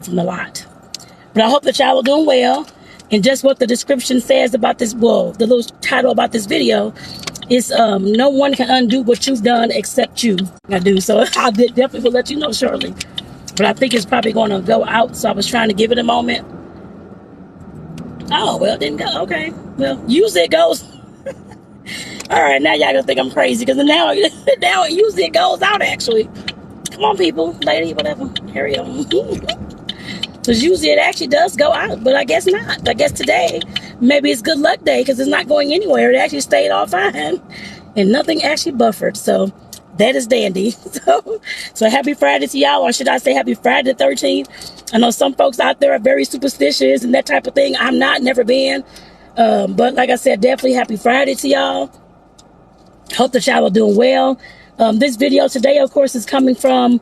from a lot. But I hope that y'all are doing well. And just what the description says about this, well, the little title about this video is no one can undo what you've done except you. I do. So I definitely will let you know shortly. But I think it's probably going to go out. So I was trying to give it a moment. Oh, well, it didn't go. Okay. Well, usually it goes. All right, now y'all gonna think I'm crazy because now usually it goes out actually. Come on, people, lady, whatever, carry on. Because usually it actually does go out, but I guess not. I guess today maybe it's good luck day because it's not going anywhere. It actually stayed all fine, and nothing actually buffered. So that is dandy. So happy Friday to y'all, or should I say happy Friday the 13th? I know some folks out there are very superstitious and that type of thing. I'm not, never been. But like I said, definitely happy Friday to y'all. Hope that y'all are doing well. This video today, of course, is coming from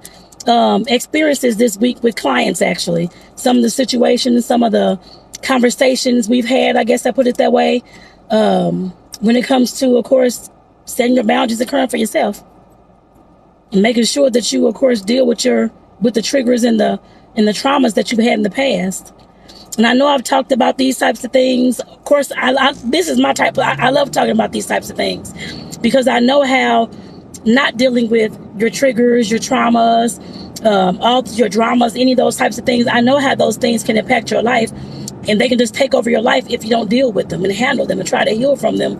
experiences this week with clients, actually. Some of the situations, some of the conversations we've had, I guess I put it that way, when it comes to, of course, setting your boundaries and current for yourself. And making sure that you, of course, deal with the triggers and the traumas that you've had in the past. And I know I've talked about these types of things. Of course, this is my type. I love talking about these types of things because I know how not dealing with your triggers, your traumas, all your dramas, any of those types of things. I know how those things can impact your life, and they can just take over your life if you don't deal with them and handle them and try to heal from them,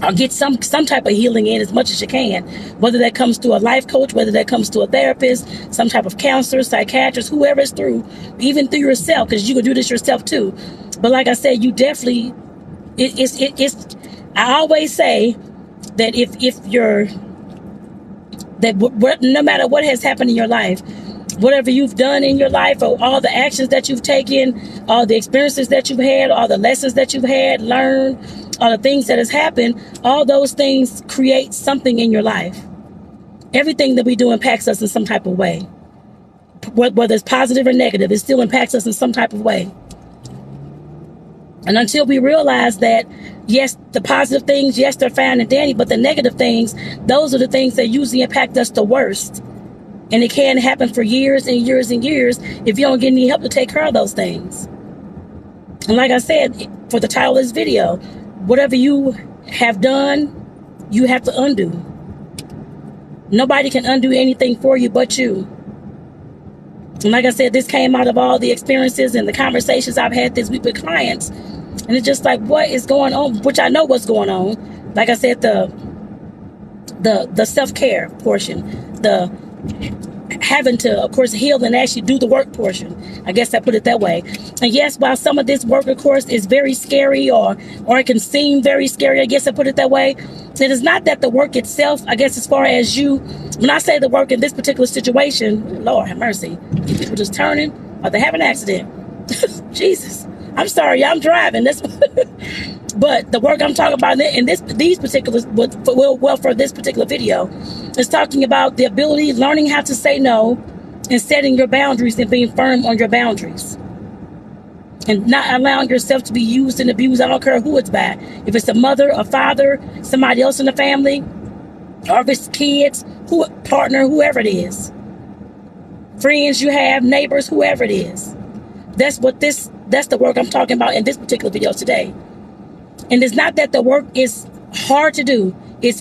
or get some type of healing in as much as you can, whether that comes through a life coach, whether that comes through a therapist, some type of counselor, psychiatrist, whoever it's through, even through yourself, because you can do this yourself too. But like I said, you definitely, I always say that no matter what has happened in your life, whatever you've done in your life, or all the actions that you've taken, all the experiences that you've had, all the lessons that you've had, learned, all the things that has happened, all those things create something in your life. Everything that we do impacts us in some type of way. Whether it's positive or negative, it still impacts us in some type of way. And until we realize that, yes, the positive things, yes, they're fine and dandy, but the negative things, those are the things that usually impact us the worst. And it can happen for years and years and years if you don't get any help to take care of those things. And like I said, for the title of this video, whatever you have done, you have to undo. Nobody can undo anything for you but you. And like I said, this came out of all the experiences and the conversations I've had this week with clients. And it's just like, what is going on? Which I know what's going on. Like I said, the self-care portion, the having to, of course, heal and actually do the work portion. I guess I put it that way. And yes, while some of this work, of course, is very scary, or it can seem very scary, I guess I put it that way. It is not that the work itself, I guess, as far as you, when I say the work in this particular situation, Lord have mercy, people just turning, or they have an accident. Jesus, I'm sorry, I'm driving. That's but the work I'm talking about in these particulars, for this particular video, is talking about the ability, learning how to say no, and setting your boundaries and being firm on your boundaries, and not allowing yourself to be used and abused. I don't care who it's by. If it's a mother, a father, somebody else in the family, or if it's kids, partner, whoever it is, friends you have, neighbors, whoever it is. That's the work I'm talking about in this particular video today. And it's not that the work is hard to do. It's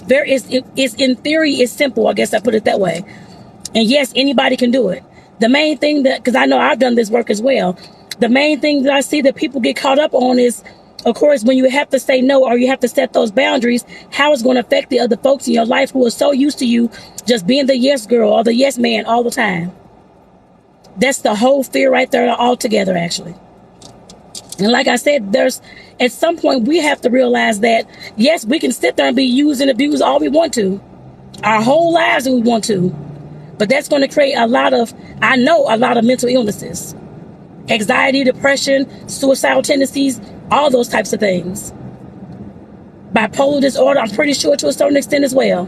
in theory, it's simple. I guess I put it that way. And yes, anybody can do it. The main thing because I know I've done this work as well. The main thing that I see that people get caught up on is, of course, when you have to say no, or you have to set those boundaries, how it's going to affect the other folks in your life who are so used to you just being the yes girl or the yes man all the time. That's the whole fear right there altogether, actually. And like I said, at some point we have to realize that, yes, we can sit there and be used and abused all we want to, our whole lives if we want to. But that's going to create a lot of mental illnesses, anxiety, depression, suicidal tendencies, all those types of things. Bipolar disorder, I'm pretty sure to a certain extent as well.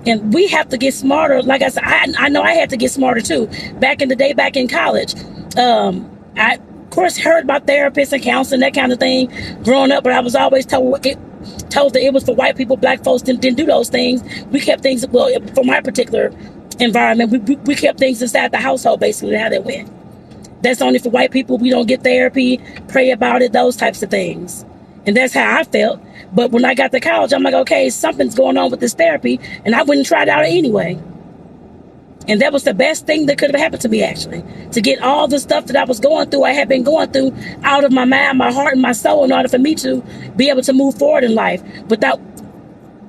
And we have to get smarter. Like I said, I know I had to get smarter too. Back in the day, back in college, I, of course, heard about therapists and counseling, that kind of thing, growing up. But I was always told that it was for white people. Black folks didn't do those things. We kept things, well, for my particular environment. We kept things inside the household, basically, how that went. That's only for white people. We don't get therapy, pray about it, those types of things. And that's how I felt. But when I got to college, I'm like, okay, something's going on with this therapy, and I wouldn't try it out anyway. And that was the best thing that could have happened to me, actually, to get all the stuff that I was going through, I had been going through, out of my mind, my heart, and my soul, in order for me to be able to move forward in life without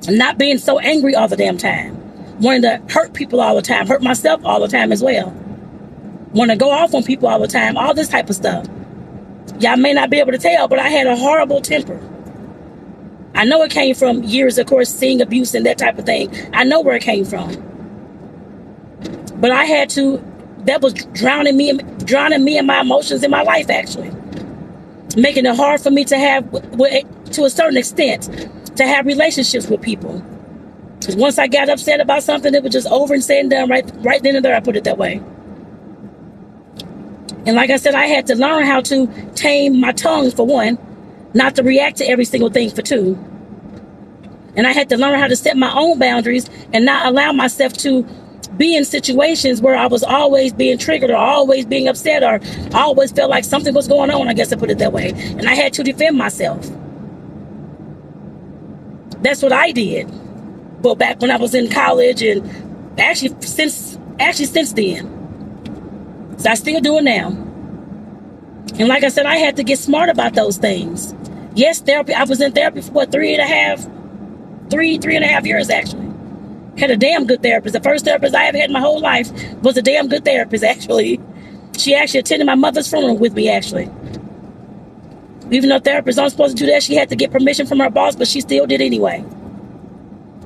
not being so angry all the damn time, wanting to hurt people all the time, hurt myself all the time as well, want to go off on people all the time, all this type of stuff. Y'all may not be able to tell, but I had a horrible temper. I know it came from years, of course, seeing abuse and that type of thing. I know where it came from. But I had to, that was drowning me in my emotions in my life, actually. Making it hard for me to have, to a certain extent, to have relationships with people. Because once I got upset about something, it was just over and said and done right then and there, I put it that way. And like I said, I had to learn how to tame my tongue, for one, not to react to every single thing, for two. And I had to learn how to set my own boundaries and not allow myself to be in situations where I was always being triggered or always being upset or always felt like something was going on, I guess I put it that way. And I had to defend myself. That's what I did. But back when I was in college, and actually since then. So I still do it now. And like I said, I had to get smart about those things. Yes, therapy. I was in therapy for what, three and a half years, actually. Had a damn good therapist. The first therapist I ever had in my whole life was a damn good therapist, actually. She actually attended my mother's funeral with me, actually. Even though therapists aren't supposed to do that, she had to get permission from her boss, but she still did anyway.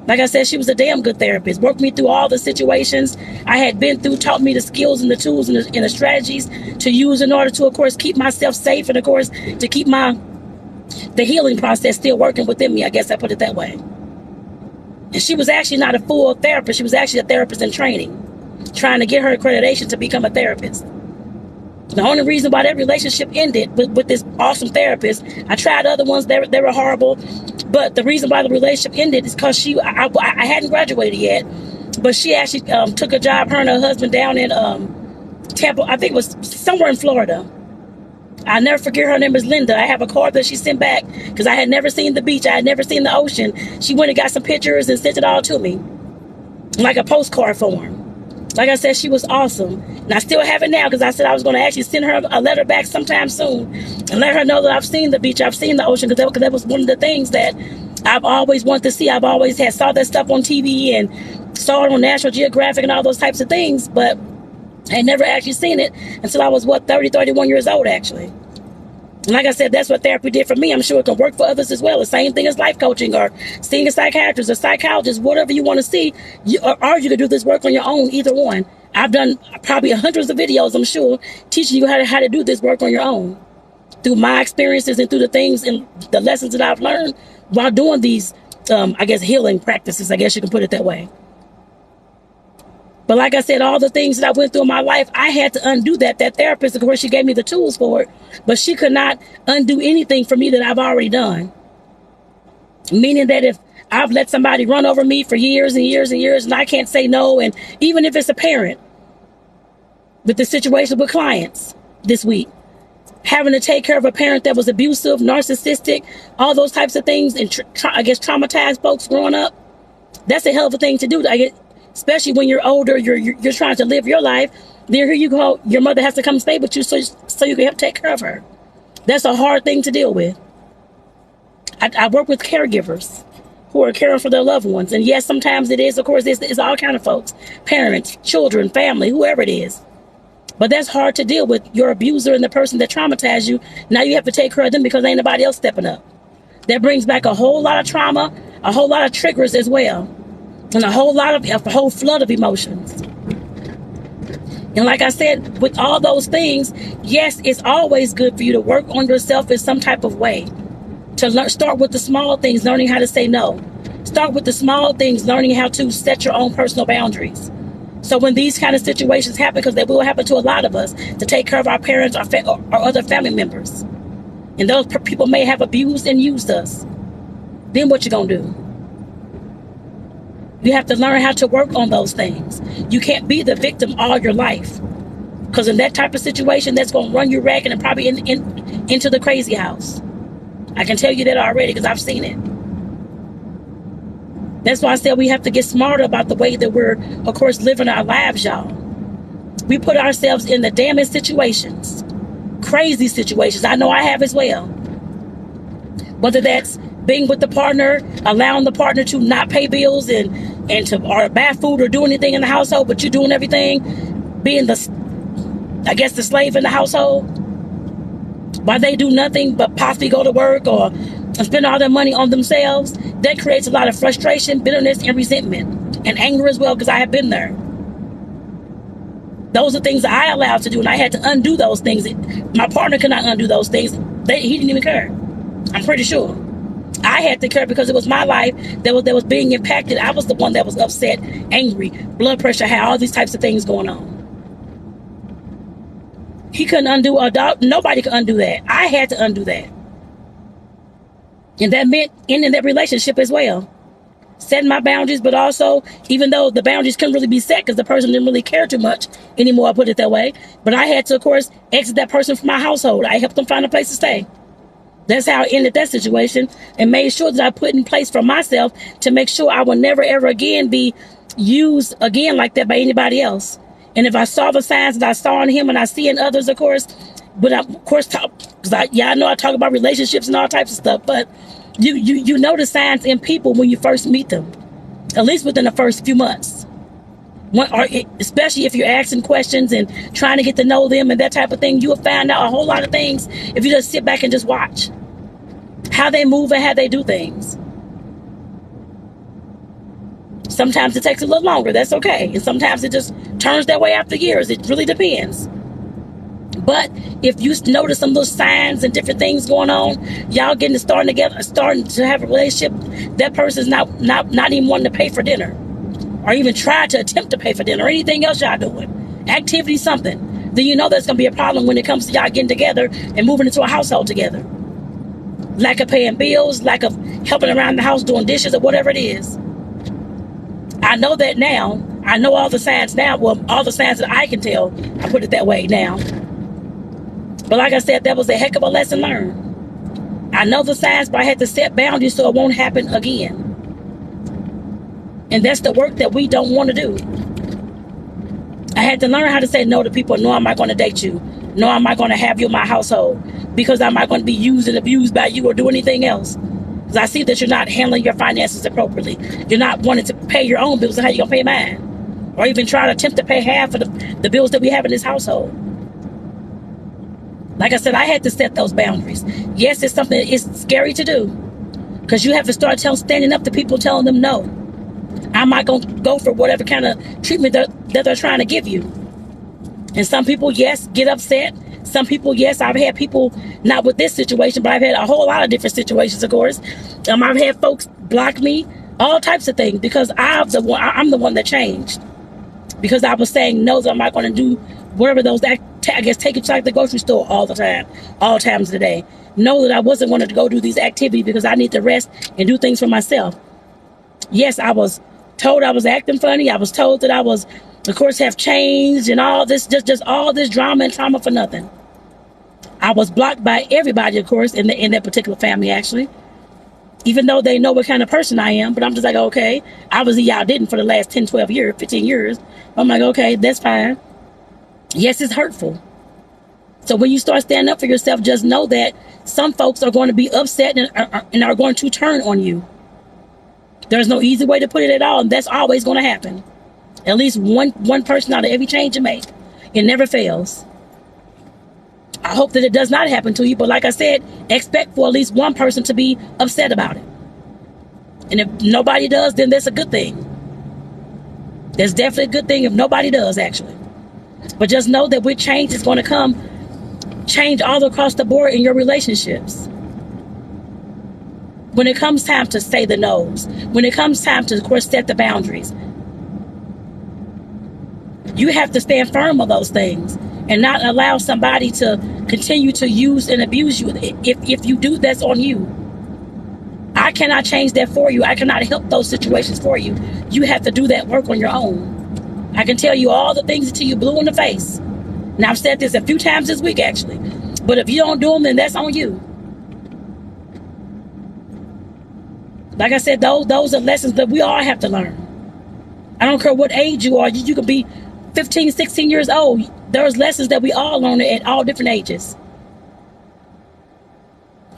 Like I said, she was a damn good therapist. Worked me through all the situations I had been through, taught me the skills and the tools and the strategies to use in order to, of course, keep myself safe and, of course, to keep the healing process still working within me. I guess I put it that way. And she was actually not a full therapist. She was actually a therapist in training, trying to get her accreditation to become a therapist. The only reason why that relationship ended with this awesome therapist, I tried other ones, they were horrible. But the reason why the relationship ended is because I hadn't graduated yet, but she actually took a job, her and her husband, down in Tampa. I think it was somewhere in Florida. I'll never forget, her name is Linda. I have a card that she sent back because I had never seen the beach. I had never seen the ocean. She went and got some pictures and sent it all to me, like a postcard form. Like I said, she was awesome. And I still have it now because I said I was going to actually send her a letter back sometime soon and let her know that I've seen the beach, I've seen the ocean, because that was one of the things that I've always wanted to see. I've always saw that stuff on TV and saw it on National Geographic and all those types of things, but I had never actually seen it until I was, 31 years old, actually. And like I said, that's what therapy did for me. I'm sure it can work for others as well. The same thing as life coaching or seeing a psychiatrist or psychologist, whatever you want to see, or you can do this work on your own, either one. I've done probably hundreds of videos, I'm sure, teaching you how to do this work on your own through my experiences and through the things and the lessons that I've learned while doing these, I guess, healing practices. I guess you can put it that way. But like I said, all the things that I went through in my life, I had to undo that. That therapist, of course, she gave me the tools for it, but she could not undo anything for me that I've already done. Meaning that if I've let somebody run over me for years and years and years and I can't say no, and even if it's a parent, with the situation with clients this week, having to take care of a parent that was abusive, narcissistic, all those types of things, and I guess traumatized folks growing up, that's a hell of a thing to do. I guess, especially when you're older, you're trying to live your life. Then here you go, your mother has to come stay with you so you can help take care of her. That's a hard thing to deal with. I work with caregivers who are caring for their loved ones. And yes, sometimes it is, of course, it's all kind of folks, parents, children, family, whoever it is. But that's hard to deal with, your abuser and the person that traumatized you. Now you have to take care of them because ain't nobody else stepping up. That brings back a whole lot of trauma, a whole lot of triggers as well. And a whole flood of emotions. And like I said, with all those things, yes, it's always good for you to work on yourself in some type of way. To start with the small things, learning how to say no. Start with the small things, learning how to set your own personal boundaries. So when these kind of situations happen, because they will happen to a lot of us, to take care of our parents or other family members, and those people may have abused and used us, then what you gonna do? You have to learn how to work on those things. You can't be the victim all your life. Because in that type of situation, that's going to run you ragged and probably into the crazy house. I can tell you that already because I've seen it. That's why I said we have to get smarter about the way that we're, of course, living our lives, y'all. We put ourselves in the damnest situations. Crazy situations. I know I have as well. Whether that's being with the partner, allowing the partner to not pay bills and to or buy food or do anything in the household, but you're doing everything, being the slave in the household, while they do nothing but possibly go to work or spend all their money on themselves. That creates a lot of frustration, bitterness, and resentment, and anger as well, because I have been there. Those are things that I allowed to do, and I had to undo those things. My partner could not undo those things. He didn't even care. I'm pretty sure. I had to care because it was my life that was being impacted. I was the one that was upset, angry, blood pressure high, all these types of things going on. He couldn't undo a dog. Nobody could undo that. I had to undo that. And that meant ending that relationship as well. Setting my boundaries, but also, even though the boundaries couldn't really be set because the person didn't really care too much anymore, I put it that way. But I had to, of course, exit that person from my household. I helped them find a place to stay. That's how I ended that situation and made sure that I put in place for myself to make sure I will never, ever again be used again like that by anybody else. And if I saw the signs that I saw in him and I see in others, of course, but I, of course, because I know I talk about relationships and all types of stuff, but you know the signs in people when you first meet them, at least within the first few months. Especially if you're asking questions and trying to get to know them and that type of thing, you'll find out a whole lot of things if you just sit back and just watch how they move and how they do things. Sometimes it takes a little longer. That's okay. And sometimes it just turns that way after years. It really depends. But if you notice some little signs and different things going on, y'all starting to have a relationship, that person's not even wanting to pay for dinner, or even try to attempt to pay for dinner, or anything else y'all doing, activity, something, then you know there's going to be a problem when it comes to y'all getting together and moving into a household together. Lack of paying bills, lack of helping around the house, doing dishes, or whatever it is. I know that now. I know all the signs now. Well, all the signs that I can tell, I put it that way now. But like I said, that was a heck of a lesson learned. I know the signs, but I had to set boundaries so it won't happen again. And that's the work that we don't want to do. I had to learn how to say no to people. No, I'm not going to date you. No, I'm not going to have you in my household, because I'm not going to be used and abused by you or do anything else. Because I see that you're not handling your finances appropriately. You're not wanting to pay your own bills, so how you going to pay mine? Or even try to attempt to pay half of the bills that we have in this household. Like I said, I had to set those boundaries. Yes, it's something it's scary to do, because you have to start standing up to people, telling them no. I'm not going to go for whatever kind of treatment that they're trying to give you. And some people, yes, get upset. Some people, yes, I've had people, not with this situation, but I've had a whole lot of different situations, of course. I've had folks block me, all types of things, because I'm the one that changed. Because I was saying no, that I'm not going to do whatever those, I guess, take it to like the grocery store all the time, all times of the day. Know that I wasn't going to go do these activities because I need to rest and do things for myself. Yes, I was told I was acting funny. I was told that I was, of course, have changed and all this, just all this drama and trauma for nothing. I was blocked by everybody, of course, in that particular family, actually. Even though they know what kind of person I am, but I'm just like, okay. Obviously, y'all didn't for the last 10, 12 years, 15 years. I'm like, okay, that's fine. Yes, it's hurtful. So when you start standing up for yourself, just know that some folks are going to be upset and are going to turn on you. There's no easy way to put it at all, and that's always going to happen. At least one person out of every change you make. It never fails. I hope that it does not happen to you, but like I said, expect for at least one person to be upset about it. And if nobody does, then that's a good thing. That's definitely a good thing if nobody does, actually. But just know that with change, it's going to come change all across the board in your relationships. When it comes time to say the no's, when it comes time to, of course, set the boundaries, you have to stand firm on those things and not allow somebody to continue to use and abuse you. If you do, that's on you. I cannot change that for you. I cannot help those situations for you. You have to do that work on your own. I can tell you all the things until you blue in the face. And I've said this a few times this week, actually. But if you don't do them, then that's on you. Like I said, those are lessons that we all have to learn. I don't care what age you are. You could be 15, 16 years old. There's lessons that we all learn at all different ages.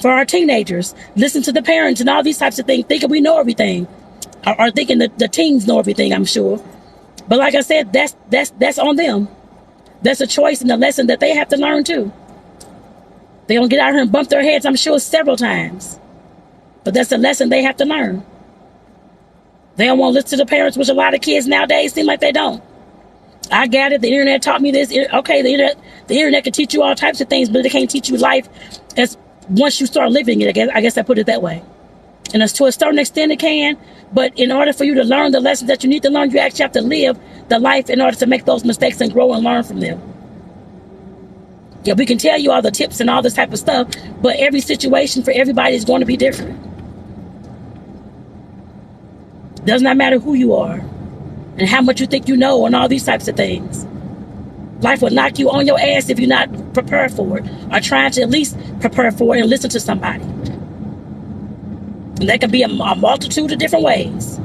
For our teenagers, listen to the parents and all these types of things, thinking we know everything. Or thinking that the teens know everything, I'm sure. But like I said, that's on them. That's a choice and a lesson that they have to learn too. They're going to get out here and bump their heads, I'm sure, several times. But that's a lesson they have to learn. They don't want to listen to the parents, which a lot of kids nowadays seem like they don't. I got it. The internet taught me this. Okay, the internet can teach you all types of things, but it can't teach you life as once you start living it. I guess I put it that way. And as to a certain extent it can, but in order for you to learn the lessons that you need to learn, you actually have to live the life in order to make those mistakes and grow and learn from them. Yeah, we can tell you all the tips and all this type of stuff, but every situation for everybody is going to be different. Does not matter who you are and how much you think you know and all these types of things. Life will knock you on your ass if you're not prepared for it or trying to at least prepare for it and listen to somebody. And that can be a multitude of different ways.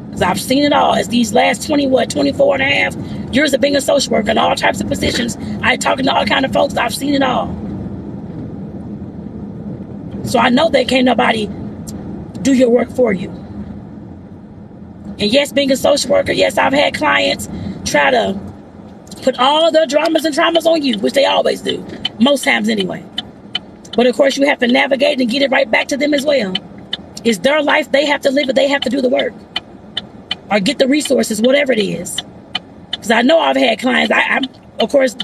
Because I've seen it all. As these last 24 and a half years of being a social worker in all types of positions, I talking to all kind of folks, I've seen it all. So I know that can't nobody do your work for you. And yes, being a social worker, yes, I've had clients try to put all their dramas and traumas on you, which they always do, most times anyway. But of course, you have to navigate and get it right back to them as well. It's their life. They have to live it. They have to do the work or get the resources, whatever it is. Because I know I've had clients. I of course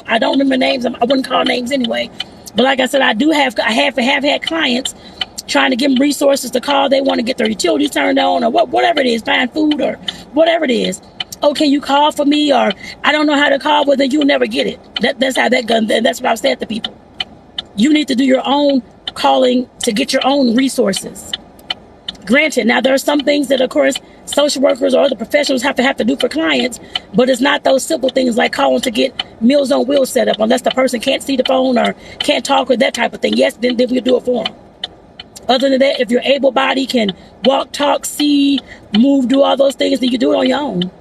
I don't remember names. I wouldn't call names anyway. But like I said, I have had clients trying to give them resources to call. They want to get their utilities turned on or whatever it is, find food or whatever it is. Oh, can you call for me? Or I don't know how to call. Well, then you'll never get it. That's how that goes. And that's what I've said to people. You need to do your own calling to get your own resources. Granted, now there are some things that, of course, social workers or other professionals have to do for clients, but it's not those simple things like calling to get Meals on Wheels set up unless the person can't see the phone or can't talk or that type of thing. Yes, then we'll do it for them. Other than that, if you're able-bodied, can walk, talk, see, move, do all those things, then you do it on your own.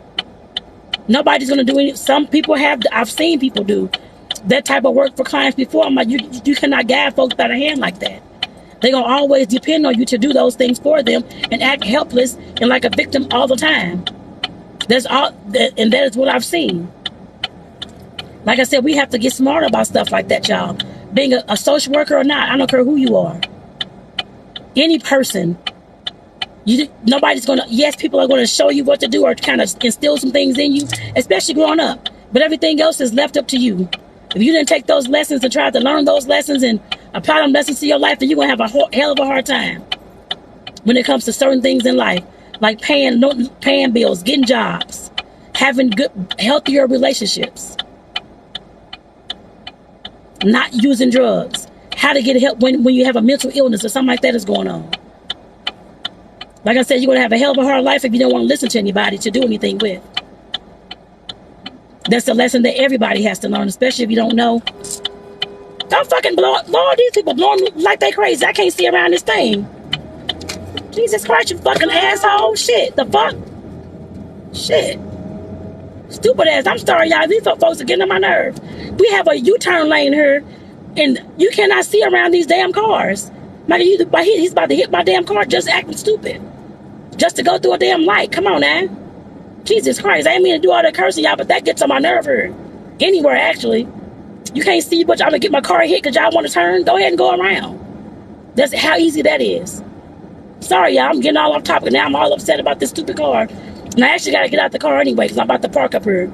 Nobody's going to do any. Some people have. I've seen people do that type of work for clients before. I'm like, you cannot guide folks by the hand like that. They're going to always depend on you to do those things for them and act helpless and like a victim all the time. That's all, and that is what I've seen. Like I said, we have to get smarter about stuff like that, y'all. Being a social worker or not, I don't care who you are. Any person, nobody's going to, yes, people are going to show you what to do or kind of instill some things in you, especially growing up. But everything else is left up to you. If you didn't take those lessons and try to learn those lessons and apply them lessons to your life, then you're going to have a hell of a hard time when it comes to certain things in life, like paying bills, getting jobs, having good, healthier relationships, not using drugs, how to get help when you have a mental illness or something like that is going on. Like I said, you're going to have a hell of a hard life if you don't want to listen to anybody to do anything with. That's a lesson that everybody has to learn, especially if you don't know. Don't fucking blow. Lord, these people blowing like they crazy. I can't see around this thing. Jesus Christ, you fucking asshole. Shit, the fuck? Shit. Stupid ass. I'm sorry, y'all. These folks are getting on my nerve. We have a U-turn lane here, and you cannot see around these damn cars. He's about to hit my damn car just acting stupid. Just to go through a damn light. Come on, now. Jesus Christ, I ain't mean to do all that cursing, y'all, but that gets on my nerve here. Anywhere, actually. You can't see, but y'all gonna get my car hit because y'all want to turn. Go ahead and go around. That's how easy that is. Sorry, y'all, I'm getting all off topic now. I'm all upset about this stupid car. And I actually got to get out the car anyway because I'm about to park up here.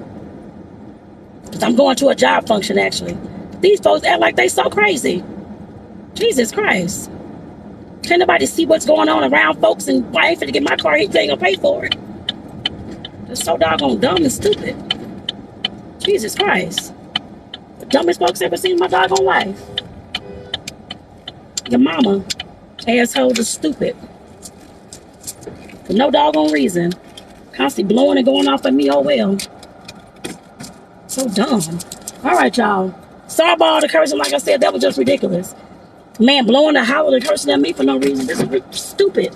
Because I'm going to a job function, actually. These folks act like they so crazy. Jesus Christ. Can't nobody see what's going on around folks, and why ain't finna get my car hit? You ain't gonna pay for it. That's so doggone dumb and stupid. Jesus Christ. The dumbest folks ever seen in my doggone life. Your mama. Asshole is stupid. For no doggone reason. Constantly blowing and going off at me, oh well. So dumb. Alright, y'all. Sorry about all the cursing. Like I said, that was just ridiculous. Man, blowing and howling and cursing at me for no reason. This is stupid.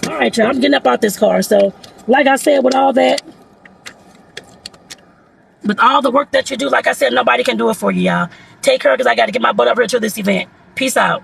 Alright, y'all. I'm getting up out this car. So, like I said, with all that, with all the work that you do, like I said, nobody can do it for you, y'all. Take care, because I got to get my butt up here to this event. Peace out.